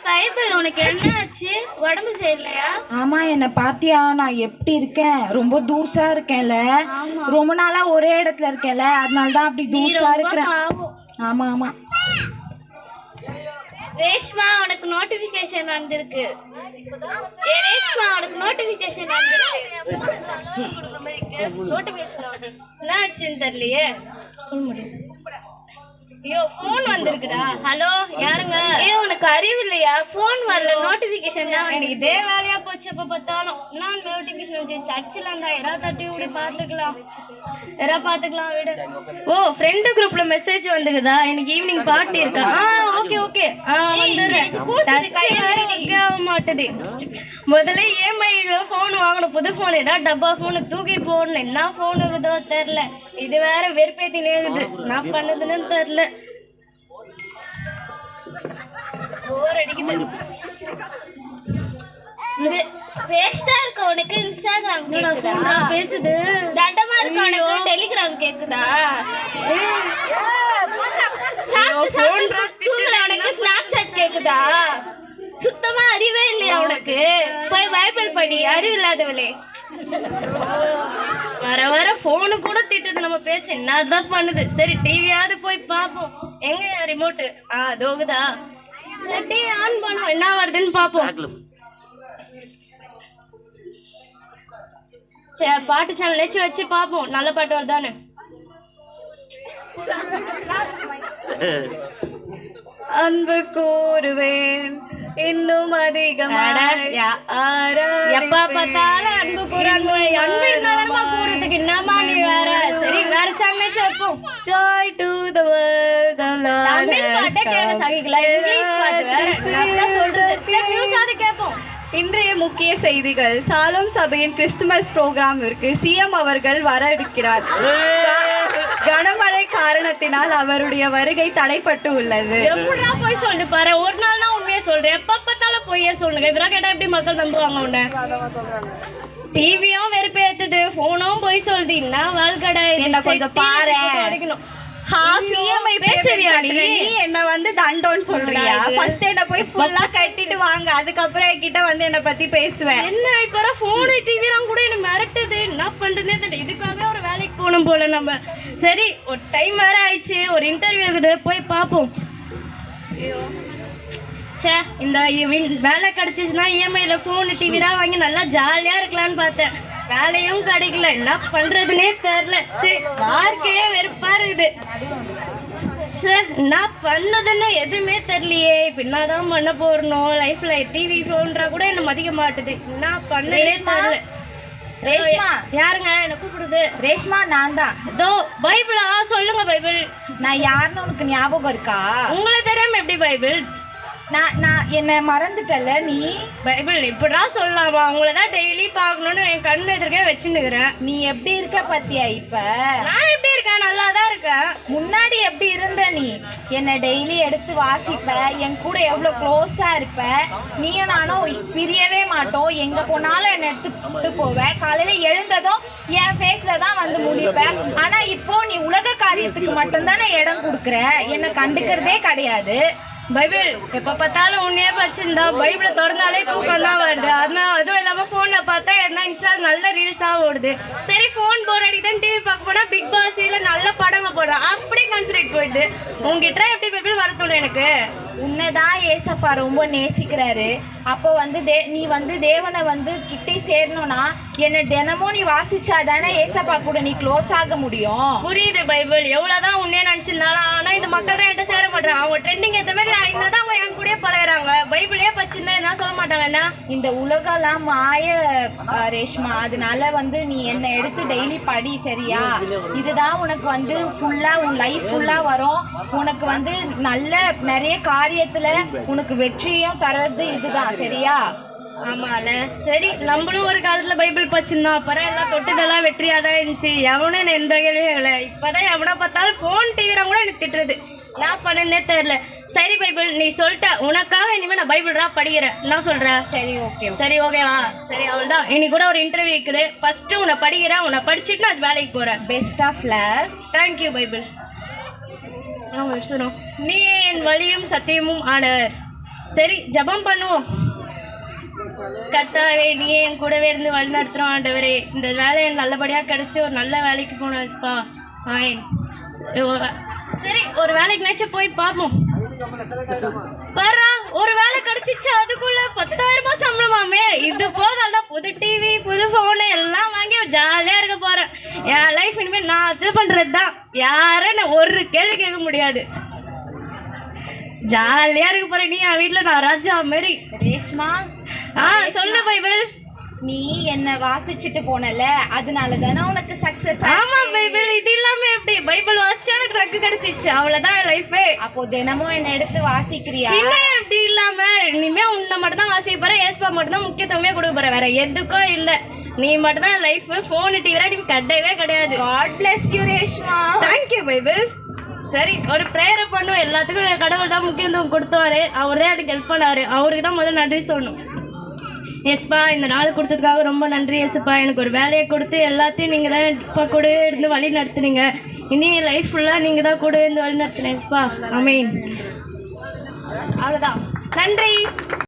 Bible உனக்கு என்ன ஆச்சு? உடம்பு சரியில்லையா? ஆமா, என்ன பாத்தியா? நான் எப்படி இருக்கேன்? ரொம்ப தூசா இருக்கேன்ல. ரொம்ப நாளா ஒரே இடத்துல இருக்கேன்ல, அதனால தான் அப்படி தூசா இருக்கிறேன். ஆமா ஆமா. ரேஷ்மா, உனக்கு நோட்டிபிகேஷன் வந்திருக்கு. ரேஷ்மா, உனக்கு நோட்டிபிகேஷன் வந்திருக்கு. நோட்டிபிகேஷன் என்ன ஆச்சுன்னு தெரியலையே. சொல்ல முடியும். ஐயோ, ஃபோன் வந்திருக்குதா? ஹலோ, யாருங்க? உனக்கு அறிவு இல்லையா? ஃபோன் வரல, நோட்டிபிகேஷன் தான். எனக்கு இதே வேலையா போச்சு. எப்ப பார்த்தாலும் நான் நோட்டிபிகேஷன் வந்து சர்ச்சில் இருந்தா யாராவது தட்டி விட பாத்துக்கலாம், விடு. ஓ, ஃப்ரெண்டு குரூப்ல மெசேஜ் வந்துக்குதா? எனக்கு ஈவினிங் பார்ட்டி இருக்கா? ஓகே ஓகே, வந்துடுறேன். மாட்டுது. முதல்ல EMIல ஃபோன் வாங்கணும், புது ஃபோன். ஏதாவது டப்பா ஃபோனு தூக்கி போடணும். என்ன ஃபோன் இருக்குதோ தெரில. இது வேற வெறுப்பேத்தி நேருது. நான் பண்ணதுன்னு தெரியல. போர் அடிக்குது. வேஸ்டா இருக்க உனக்கு இன்ஸ்டாகிராம் கேக்குதா? பேசுது. தண்டமா இருக்க உனக்கு டெலிகிராம் கேக்குதா? உனக்கு ஸ்னாப்சாட் கேக்குதா? சுத்தமா அறிவே இல்லையா உனக்கு? போய் பைபிள் படி, அறிவு இல்லாதவளே. வர வர போனு கூட திட்டுது. நம்ம பேச்சு என்னதான் பண்ணுது? சரி, டிவியாவது போய் பார்ப்போம். எங்க ரிமோட்டு? அதோகுதா. சரி, டிவி ஆன் பண்ணுவோம், என்ன வருதுன்னு பார்ப்போம். சரி, பாட்டு சேனல் வச்சு பார்ப்போம், நல்ல பாட்டு வருதானு. அன்பு கூறுவேன் இன்னும் அதிகமாக. எப்ப பார்த்தாலும் அன்பு கூறான். அன்பு இருந்தாலும் கூறதுக்கு என்னமா நீ வேற? சரி, வேற சேனல் வைப்போம். Joy to the world, the Lord Tamil பாட்டே கேட்க சகிக்கல, இங்கிலீஷ் பாட்டு வேற சொல்றது. சரி, நியூஸ் அது கேட்போம். இன்றைய முக்கிய செய்திகள். சாலோம் சபையின் கிறிஸ்துமஸ் ப்ரோக்ராமிற்கு CM அவர்கள் வர இருக்கிறார். கனமழை காரணத்தினால் அவருடைய வருகை தடைப்பட்டு உள்ளது. எப்படா போய் சொல்லிட்டு பாரு, ஒரு நாள்னா உண்மையா சொல்றேன். எப்ப பார்த்தாலும் பொய்யே சொல்லுங்க. இவரா கேட்டா எப்படி மக்கள் நம்புவாங்க உன்ன? டிவியும் வெறுப்பேத்துது, போனும் போய் சொல்லுது. என்ன வாழ்க்கடை? என்ன கொஞ்சம் பாரு. என்ன வந்து தண்டோன்னு சொல்றியா? ஃபர்ஸ்ட் என்ன போய் ஃபுல்லா கட்டிட்டு வாங்க, அதுக்கப்புறம் என்கிட்ட வந்து என்ன பத்தி பேசுவேன். என்ன இப்ப போன் டிவிலாம் கூட என்ன மிரட்டுது. என்ன பண்றதே தெரியல. இதுக்காக ஒரு வேலைக்கு போகணும் போல நம்ம. சரி, ஒரு டைம் வேற ஆயிடுச்சு, ஒரு இன்டர்வியூ இருக்குது, போய் பார்ப்போம். ஐயோ, சே, இந்த வேலை கிடைச்சிச்சுன்னா EMIல ஃபோனு டிவிலாம் வாங்கி நல்லா ஜாலியா இருக்கலான்னு பார்த்தேன். வேலையும் கிடைக்கல, என்ன பண்றதுன்னே தெரியல. சரி, வாழ்க்கையே வெறுப்பா இருக்குது. சார், நான் பண்ணதுன்னு எதுவுமே தெரியலையே. இப்ப என்னதான் பண்ண போறணும் லைஃப்ல? டிவி ஃபோன்றா கூட என்ன மதிக்க மாட்டுது. என்ன பண்ணலே தெரியல. ரேஷ்மா, யாருங்க என்ன கூப்பிடுது? ரேஷ்மா, நான் தான். இதோ பைபிளா? சொல்லுங்க பைபிள். நான் யாருன்னு உனக்கு ஞாபகம் இருக்கா? உங்களை தெரியாம எப்படி பைபிள்? நான் என்ன மறந்துட்டல நீ? பைபிள் இப்படா சொல்லலாமா? உங்களை தான் டெய்லி பார்க்கணும்னு என் கண்ணு எதிர்க்கே வச்சுன்னுக்கிறேன். நீ எப்படி இருக்க பத்தியா? இப்ப நான் எப்படி இருக்கேன்? நல்லா தான் இருக்கேன். முன்னாடி எப்படி இருந்த நீ? என்னை டெய்லி எடுத்து வாசிப்ப, என் கூட எவ்வளோ க்ளோஸா இருப்ப. நீயும் நானும் பிரியவே மாட்டோம். எங்க போனாலும் என்னை எடுத்து போவேன். காலையில எழுந்ததும் என் ஃபேஸ்ல தான் வந்து முடிப்பேன். ஆனா இப்போ நீ உலக காரியத்துக்கு மட்டும்தானே இடம் கொடுக்குற, என்னை கண்டுக்கிறதே கிடையாது. பைபிள் எப்போ பார்த்தாலும் உன்னையே படிச்சிருந்தா பைபிளை திறந்தாலே தூக்கம் தான் வருது. அதனால அதுவும் இல்லாமல் ஃபோனில் பார்த்தா என்ன இன்ஸ்டால் நல்ல ரீல்ஸாக ஓடுது. சரி, ஃபோன் போர் அடிக்குதுன்னு டிவி பார்க்க போனால் பிக் பாஸ் இல்லை நல்ல படங்க போடுறான், அப்படியே கன்சிடரேட் போயிடுது. உங்ககிட்ட எப்படி பைபிள் வரத்தோட எனக்கு? உன்னைதான் ஏசப்பா ரொம்ப நேசிக்கிறாரு. அப்போ வந்து நீ வந்து தேவனை வந்து கிட்டே சேரணும்னா என்னை தினமும் நீ வாசிச்சா தானே ஏசப்பா கூட நீ க்ளோஸ் ஆக முடியும். புரியுது பைபிள், எவ்வளோதான் உன்னே நினச்சிருந்தாலும். ஆனால் இந்த மக்கள் தான் என்கிட்ட சேர மாட்டாங்க. அவங்க ட்ரெண்டிங் ஏற்ற மாதிரி என்னதான் அவங்க என் கூட பழகிறாங்க. பைபிளே பச்சிருந்தா என்ன சொல்ல மாட்டாங்கன்னா? இந்த உலகம்லாம் மாய ரேஷ்மா. அதனால வந்து நீ என்னை எடுத்து டெய்லி படி, சரியா? இதுதான் உனக்கு வந்து ஃபுல்லா உன் லைஃப் ஃபுல்லா வரும். உனக்கு வந்து நல்ல நிறைய காரியத்துல உனக்கு வெற்றியும் தர்றது இதுதான், சரியா? ஆமால, சரி, நம்மளும் ஒரு காலத்துல பைபிள் படிச்சிருந்தோம். அப்புறம் எல்லாம் தொட்டுதெல்லாம் வெற்றியா தான் இருந்துச்சு. எவனும் என்ன எந்த கேள்வியும் இல்லை. இப்பதான் எவனை பார்த்தாலும் ஃபோன் டிவிலாம் கூட எனக்கு திட்டுறது. நான் பண்ணனே தெரியல. சரி பைபிள், நீ சொல்லிட்ட, உனக்காக இனிமே நான் பைபிள் படிக்கிறேன். என்ன சொல்ற? சரி, ஓகே. சரி, ஓகேவா? சரி, அவள்தான். இன்னைக்கு கூட ஒரு இன்டர்வியூ இருக்குது. ஃபர்ஸ்ட் உன்னை படிக்கிறேன். உன்னை படிச்சுட்டு நான் வேலைக்கு போறேன். Best of luck. Thank you bible. சொன்னோம். நீ என் வழியும் சத்தியமும் ஆனவர். சரி, ஜெபம் பண்ணுவோம். கர்த்தாவே, நீ என் கூடவே இருந்து வழி நடத்துகிறோம் ஆண்டவரே. இந்த வேலையை நல்லபடியாக கிடச்சி ஒரு நல்ல வேலைக்கு போனோம்ப்பா. ஆயின். சரி, ஒரு வேலைக்கு நினச்சி போய் பார்ப்போம். பாரா, ஒரு வேலை கிடைச்சிச்சு, அதுக்குள்ள 10,000 ரூபாய் சம்பளமாமே. இது போதாண்டா, புது டிவி புது ஃபோனு எல்லாம் வாங்கி ஜாலியாக இருக்க போகிறேன். என் லைஃப் இனிமேல் நான் இது பண்ணுறது தான். யாரும் ஒரு கேள்வி கேட்க முடியாது. ஜாலியாக இருக்க போகிறேன். நீ என் வீட்டில் நான் ராஜா மாரி. ரேஷ்மா, சொல்லு பைபிள். நீ என்ன வாசிச்சுட்டு போனல, அதனால தானே உனக்கு சக்சஸ். ஆமா பைபிள், இது இல்லாம எப்படி பைபிள் வாசிச்சா ட்ரக் கிடைச்சிச்சு, அவ்வளவுதான் லைஃபே. அப்போ தினமும் என்ன எடுத்து வாசிக்கிறியா? இல்ல, எப்படி இல்லாம இனிமே உன்னை மட்டும் தான் வாசிக்க போற, ஏசுவா மட்டும் தான் முக்கியத்துவமே கொடுக்க போற, வேற எதுக்கும் இல்ல. நீ மட்டும் தான் லைஃப். போன் டிவி நீ கிடையவே கிடையாது. God bless you Reshma. Thank you Bible. சரி, ஒரு ப்ரேயரை பண்ணுவோம். எல்லாத்துக்கும் கடவுள் தான் முக்கியத்துவம் கொடுத்தாரு, அவர் தான் எனக்கு ஹெல்ப் பண்ணாரு. அவருக்கு தான் முதல்ல நன்றி சொல்லணும். எஸ்ப்பா, இந்த நாள் கொடுத்ததுக்காக ரொம்ப நன்றி எஸ்ப்பா. எனக்கு ஒரு வேலையை கொடுத்து எல்லாத்தையும் நீங்கள் தான் இப்போ கூடவே இருந்து வழி நடத்துனீங்க. இனி லைஃப் ஃபுல்லாக நீங்கள் தான் கூடவே இருந்து வழி நடத்துனேன் எஸ்ப்பா. ஆமீன். அவ்வளோதான், நன்றி.